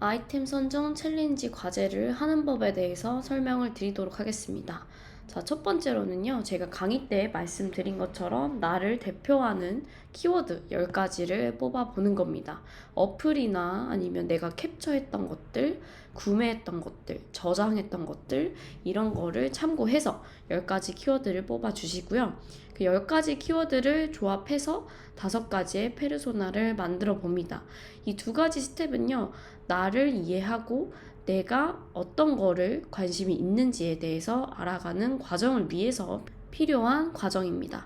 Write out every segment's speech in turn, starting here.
아이템 선정 챌린지 과제를 하는 법에 대해서 설명을 드리도록 하겠습니다. 자, 첫 번째로는요, 제가 강의 때 말씀드린 것처럼 나를 대표하는 키워드 10가지를 뽑아보는 겁니다. 어플이나 아니면 내가 캡처했던 것들, 구매했던 것들, 저장했던 것들, 이런 거를 참고해서 10가지 키워드를 뽑아주시고요. 그 10가지 키워드를 조합해서 5가지의 페르소나를 만들어 봅니다. 이 2가지 스텝은요, 나를 이해하고 내가 어떤 거를 관심이 있는지에 대해서 알아가는 과정을 위해서 필요한 과정입니다.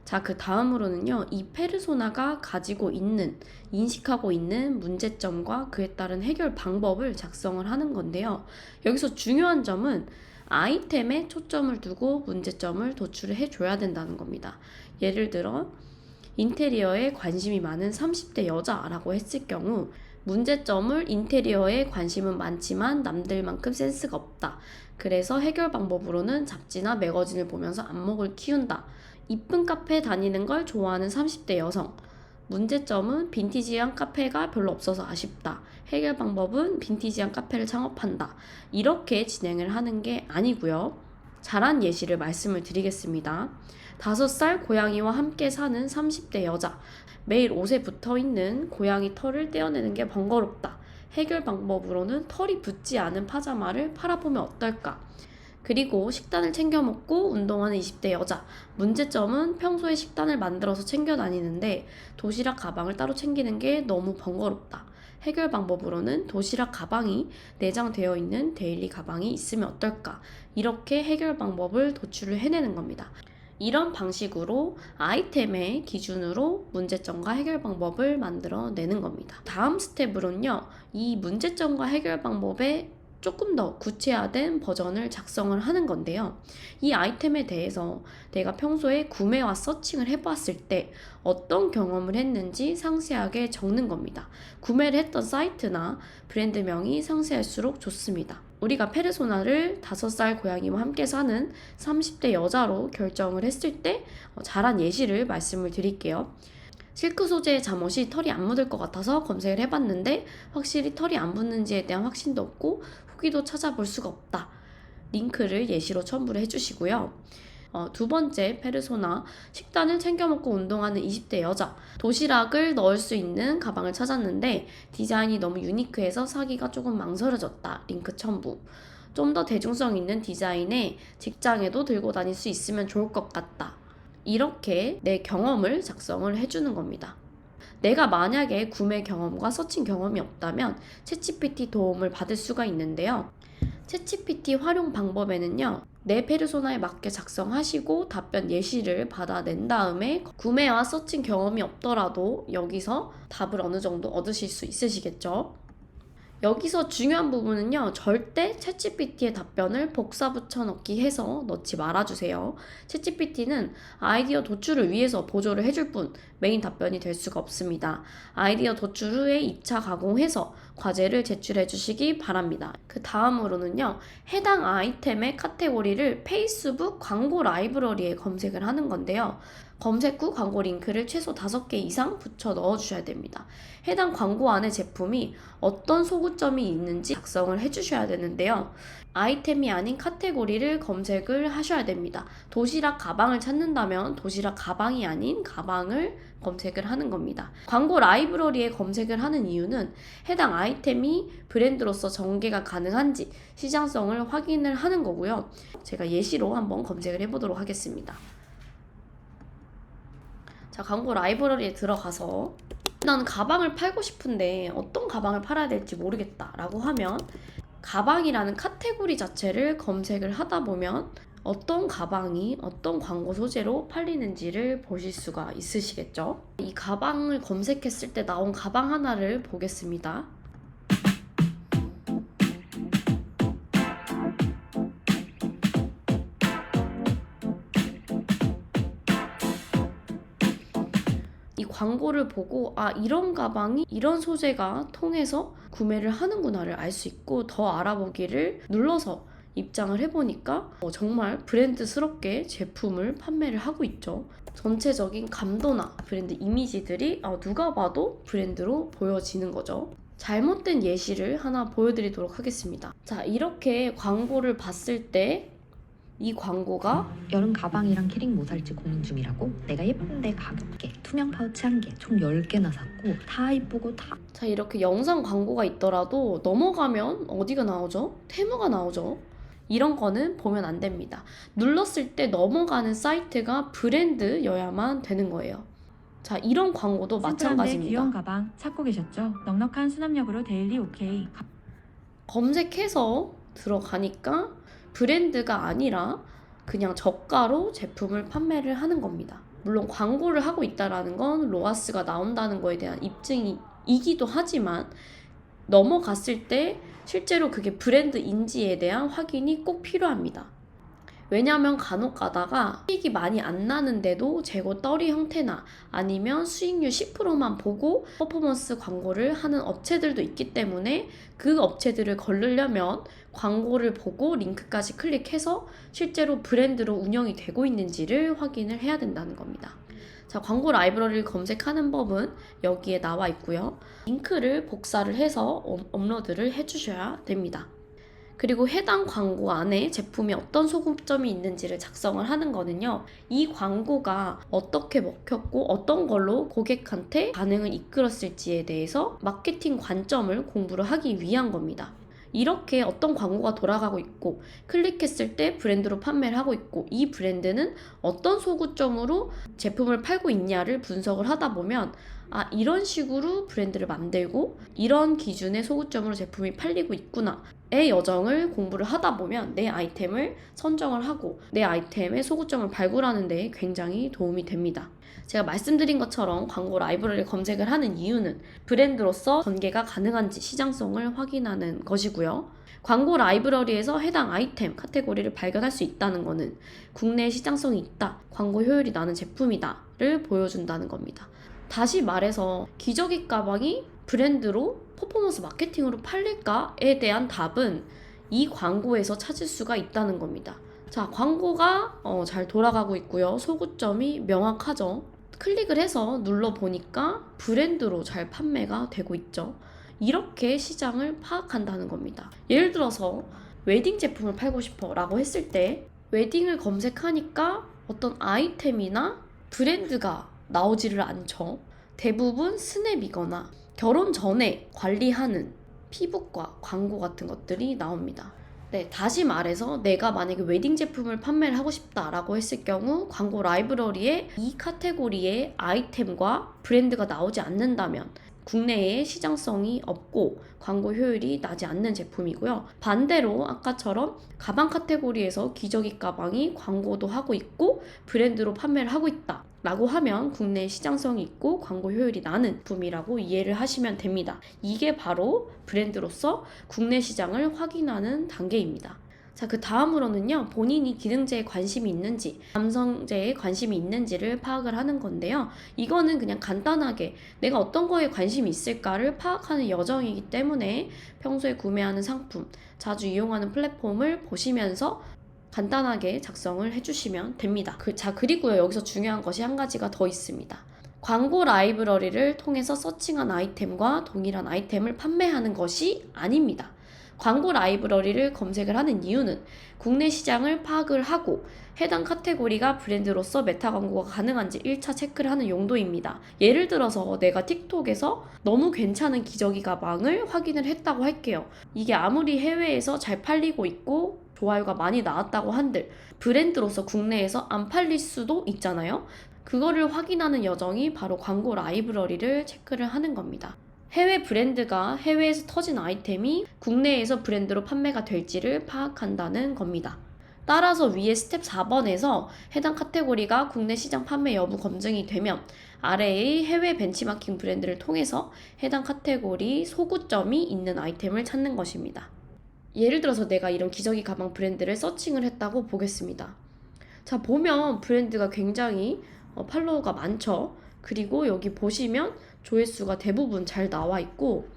자, 그 다음으로는요, 이 페르소나가 가지고 있는, 인식하고 있는 문제점과 그에 따른 해결 방법을 작성을 하는 건데요. 여기서 중요한 점은 아이템에 초점을 두고 문제점을 도출을 해줘야 된다는 겁니다. 예를 들어, 인테리어에 관심이 많은 30대 여자라고 했을 경우, 문제점을 인테리어에 관심은 많지만 남들만큼 센스가 없다. 그래서 해결 방법으로는 잡지나 매거진을 보면서 안목을 키운다. 이쁜 카페 다니는 걸 좋아하는 30대 여성. 문제점은 빈티지한 카페가 별로 없어서 아쉽다. 해결 방법은 빈티지한 카페를 창업한다. 이렇게 진행을 하는 게 아니고요. 잘한 예시를 말씀을 드리겠습니다. 5살 고양이와 함께 사는 30대 여자. 매일 옷에 붙어 있는 고양이 털을 떼어내는 게 번거롭다. 해결 방법으로는 털이 붙지 않은 파자마를 팔아보면 어떨까? 그리고 식단을 챙겨 먹고 운동하는 20대 여자. 문제점은 평소에 식단을 만들어서 챙겨 다니는데 도시락 가방을 따로 챙기는 게 너무 번거롭다. 해결 방법으로는 도시락 가방이 내장되어 있는 데일리 가방이 있으면 어떨까? 이렇게 해결 방법을 도출을 해내는 겁니다. 이런 방식으로 아이템의 기준으로 문제점과 해결 방법을 만들어내는 겁니다. 다음 스텝으로는요, 이 문제점과 해결 방법에 조금 더 구체화된 버전을 작성을 하는 건데요. 이 아이템에 대해서 내가 평소에 구매와 서칭을 해봤을 때 어떤 경험을 했는지 상세하게 적는 겁니다. 구매를 했던 사이트나 브랜드명이 상세할수록 좋습니다. 우리가 페르소나를 5살 고양이와 함께 사는 30대 여자로 결정을 했을 때 잘한 예시를 말씀을 드릴게요. 실크 소재의 잠옷이 털이 안 묻을 것 같아서 검색을 해봤는데 확실히 털이 안 붙는지에 대한 확신도 없고 후기도 찾아볼 수가 없다. 링크를 예시로 첨부를 해주시고요. 2번째 페르소나, 식단을 챙겨 먹고 운동하는 20대 여자. 도시락을 넣을 수 있는 가방을 찾았는데 디자인이 너무 유니크해서 사기가 조금 망설여졌다. 링크 첨부. 좀 더 대중성 있는 디자인에 직장에도 들고 다닐 수 있으면 좋을 것 같다. 이렇게 내 경험을 작성을 해주는 겁니다. 내가 만약에 구매 경험과 서칭 경험이 없다면 챗GPT 도움을 받을 수가 있는데요. 챗GPT 활용 방법에는요, 내 페르소나에 맞게 작성하시고 답변 예시를 받아낸 다음에 구매와 서칭 경험이 없더라도 여기서 답을 어느 정도 얻으실 수 있으시겠죠. 여기서 중요한 부분은요, 절대 챗GPT의 답변을 복사 붙여 넣기 해서 넣지 말아주세요. 챗GPT는 아이디어 도출을 위해서 보조를 해줄 뿐 메인 답변이 될 수가 없습니다. 아이디어 도출 후에 2차 가공해서 과제를 제출해 주시기 바랍니다. 그 다음으로는요, 해당 아이템의 카테고리를 페이스북 광고 라이브러리에 검색을 하는 건데요. 검색 후 광고 링크를 최소 5개 이상 붙여 넣어주셔야 됩니다. 해당 광고 안에 제품이 어떤 소구점이 있는지 작성을 해주셔야 되는데요. 아이템이 아닌 카테고리를 검색을 하셔야 됩니다. 도시락 가방을 찾는다면 도시락 가방이 아닌 가방을 검색을 하는 겁니다. 광고 라이브러리에 검색을 하는 이유는 해당 아이템이 브랜드로서 전개가 가능한지 시장성을 확인을 하는 거고요. 제가 예시로 한번 검색을 해보도록 하겠습니다. 자, 광고 라이브러리에 들어가서 난 가방을 팔고 싶은데 어떤 가방을 팔아야 될지 모르겠다 라고 하면 가방이라는 카테고리 자체를 검색을 하다 보면 어떤 가방이 어떤 광고 소재로 팔리는지를 보실 수가 있으시겠죠. 이 가방을 검색했을 때 나온 가방 하나를 보겠습니다. 이 광고를 보고 이런 가방이 이런 소재가 통해서 구매를 하는구나를 알 수 있고 더 알아보기를 눌러서 입장을 해보니까 정말 브랜드스럽게 제품을 판매를 하고 있죠. 전체적인 감도나 브랜드 이미지들이 누가 봐도 브랜드로 보여지는 거죠. 잘못된 예시를 하나 보여드리도록 하겠습니다. 자, 이렇게 광고를 봤을 때 이 광고가 여름 가방이랑 키링 뭐 살지 고민 중이라고? 내가 예쁜데 가볍게 투명 파우치 한 개 총 10개나 샀고 다 이쁘고 다. 자, 이렇게 영상 광고가 있더라도 넘어가면 어디가 나오죠? 테무가 나오죠. 이런 거는 보면 안 됩니다. 눌렀을 때 넘어가는 사이트가 브랜드여야만 되는 거예요. 자, 이런 광고도 심플한데 마찬가지입니다. 귀여운 가방 찾고 계셨죠? 넉넉한 수납력으로 데일리 오케이. 검색해서 들어가니까 브랜드가 아니라 그냥 저가로 제품을 판매를 하는 겁니다. 물론 광고를 하고 있다는 건 로아스가 나온다는 거에 대한 입증이기도 하지만 넘어갔을 때 실제로 그게 브랜드인지에 대한 확인이 꼭 필요합니다. 왜냐하면 간혹 가다가 수익이 많이 안 나는데도 재고 떨이 형태나 아니면 수익률 10%만 보고 퍼포먼스 광고를 하는 업체들도 있기 때문에 그 업체들을 걸르려면 광고를 보고 링크까지 클릭해서 실제로 브랜드로 운영이 되고 있는지를 확인을 해야 된다는 겁니다. 자, 광고 라이브러리를 검색하는 법은 여기에 나와 있고요. 링크를 복사를 해서 업로드를 해주셔야 됩니다. 그리고 해당 광고 안에 제품이 어떤 소구점이 있는지를 작성을 하는 거는요. 이 광고가 어떻게 먹혔고 어떤 걸로 고객한테 반응을 이끌었을지에 대해서 마케팅 관점을 공부를 하기 위한 겁니다. 이렇게 어떤 광고가 돌아가고 있고 클릭했을 때 브랜드로 판매를 하고 있고 이 브랜드는 어떤 소구점으로 제품을 팔고 있냐를 분석을 하다 보면 아, 이런 식으로 브랜드를 만들고 이런 기준의 소구점으로 제품이 팔리고 있구나 의 여정을 공부를 하다 보면 내 아이템을 선정을 하고 내 아이템의 소구점을 발굴하는 데 굉장히 도움이 됩니다. 제가 말씀드린 것처럼 광고 라이브러리 검색을 하는 이유는 브랜드로서 전개가 가능한지 시장성을 확인하는 것이고요. 광고 라이브러리에서 해당 아이템, 카테고리를 발견할 수 있다는 것은 국내에 시장성이 있다, 광고 효율이 나는 제품이다를 보여준다는 겁니다. 다시 말해서 기저귀 가방이 브랜드로 퍼포먼스 마케팅으로 팔릴까에 대한 답은 이 광고에서 찾을 수가 있다는 겁니다. 자, 광고가 잘 돌아가고 있고요. 소구점이 명확하죠. 클릭을 해서 눌러보니까 브랜드로 잘 판매가 되고 있죠. 이렇게 시장을 파악한다는 겁니다. 예를 들어서 웨딩 제품을 팔고 싶어 라고 했을 때 웨딩을 검색하니까 어떤 아이템이나 브랜드가 나오지를 않죠. 대부분 스냅이거나 결혼 전에 관리하는 피부과 광고 같은 것들이 나옵니다. 네, 다시 말해서 내가 만약에 웨딩 제품을 판매를 하고 싶다라고 했을 경우 광고 라이브러리에 이 카테고리의 아이템과 브랜드가 나오지 않는다면 국내에 시장성이 없고 광고 효율이 나지 않는 제품이고요. 반대로 아까처럼 가방 카테고리에서 기저귀 가방이 광고도 하고 있고 브랜드로 판매를 하고 있다 라고 하면 국내에 시장성이 있고 광고 효율이 나는 제품이라고 이해를 하시면 됩니다. 이게 바로 브랜드로서 국내 시장을 확인하는 단계입니다. 자, 그 다음으로는요, 본인이 기능제에 관심이 있는지, 감성제에 관심이 있는지를 파악을 하는 건데요. 이거는 그냥 간단하게 내가 어떤 거에 관심이 있을까를 파악하는 여정이기 때문에 평소에 구매하는 상품, 자주 이용하는 플랫폼을 보시면서 간단하게 작성을 해주시면 됩니다. 그리고요, 여기서 중요한 것이 한 가지가 더 있습니다. 광고 라이브러리를 통해서 서칭한 아이템과 동일한 아이템을 판매하는 것이 아닙니다. 광고 라이브러리를 검색을 하는 이유는 국내 시장을 파악을 하고 해당 카테고리가 브랜드로서 메타 광고가 가능한지 1차 체크를 하는 용도입니다. 예를 들어서 내가 틱톡에서 너무 괜찮은 기저귀 가방을 확인을 했다고 할게요. 이게 아무리 해외에서 잘 팔리고 있고 좋아요가 많이 나왔다고 한들 브랜드로서 국내에서 안 팔릴 수도 있잖아요. 그거를 확인하는 여정이 바로 광고 라이브러리를 체크를 하는 겁니다. 해외 브랜드가 해외에서 터진 아이템이 국내에서 브랜드로 판매가 될지를 파악한다는 겁니다. 따라서 위에 스텝 4번에서 해당 카테고리가 국내 시장 판매 여부 검증이 되면 아래의 해외 벤치마킹 브랜드를 통해서 해당 카테고리 소구점이 있는 아이템을 찾는 것입니다. 예를 들어서 내가 이런 기저귀 가방 브랜드를 서칭을 했다고 보겠습니다. 자, 보면 브랜드가 굉장히 팔로워가 많죠. 그리고 여기 보시면 조회수가 대부분 잘 나와 있고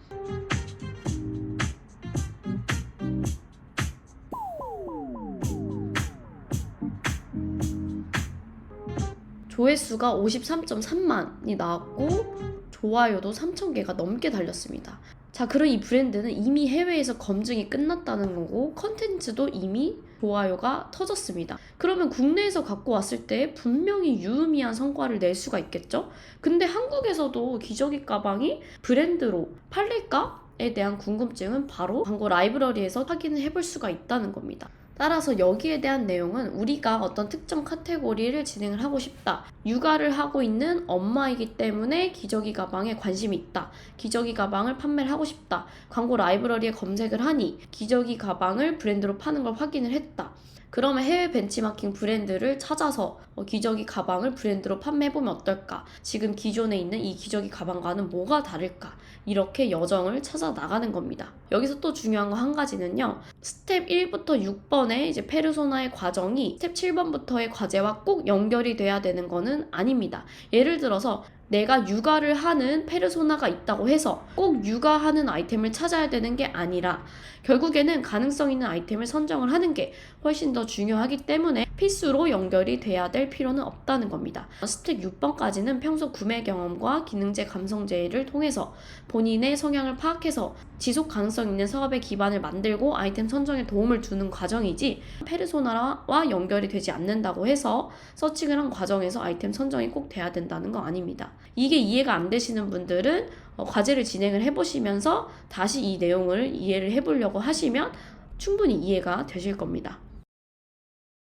조회수가 53.3만이 나왔고 좋아요도 3,000개가 넘게 달렸습니다. 자, 그럼 이 브랜드는 이미 해외에서 검증이 끝났다는 거고 컨텐츠도 이미 좋아요가 터졌습니다. 그러면 국내에서 갖고 왔을 때 분명히 유의미한 성과를 낼 수가 있겠죠? 근데 한국에서도 기저귀 가방이 브랜드로 팔릴까에 대한 궁금증은 바로 광고 라이브러리에서 확인을 해볼 수가 있다는 겁니다. 따라서 여기에 대한 내용은 우리가 어떤 특정 카테고리를 진행을 하고 싶다. 육아를 하고 있는 엄마이기 때문에 기저귀 가방에 관심이 있다. 기저귀 가방을 판매를 하고 싶다. 광고 라이브러리에 검색을 하니 기저귀 가방을 브랜드로 파는 걸 확인을 했다. 그러면 해외 벤치마킹 브랜드를 찾아서 기저귀 가방을 브랜드로 판매해보면 어떨까? 지금 기존에 있는 이 기저귀 가방과는 뭐가 다를까? 이렇게 여정을 찾아 나가는 겁니다. 여기서 또 중요한 거 한 가지는요. 스텝 1부터 6번의 이제 페르소나의 과정이 스텝 7번부터의 과제와 꼭 연결이 돼야 되는 거는 아닙니다. 예를 들어서 내가 육아를 하는 페르소나가 있다고 해서 꼭 육아하는 아이템을 찾아야 되는 게 아니라 결국에는 가능성 있는 아이템을 선정을 하는 게 훨씬 더 중요하기 때문에 필수로 연결이 돼야 될 필요는 없다는 겁니다. 스텝 6번까지는 평소 구매 경험과 기능제 감성제를 통해서 본인의 성향을 파악해서 지속 가능성 있는 사업의 기반을 만들고 아이템 선정에 도움을 주는 과정이지 페르소나와 연결이 되지 않는다고 해서 서칭을 한 과정에서 아이템 선정이 꼭 돼야 된다는 거 아닙니다. 이게 이해가 안 되시는 분들은 과제를 진행을 해보시면서 다시 이 내용을 이해를 해보려고 하시면 충분히 이해가 되실 겁니다.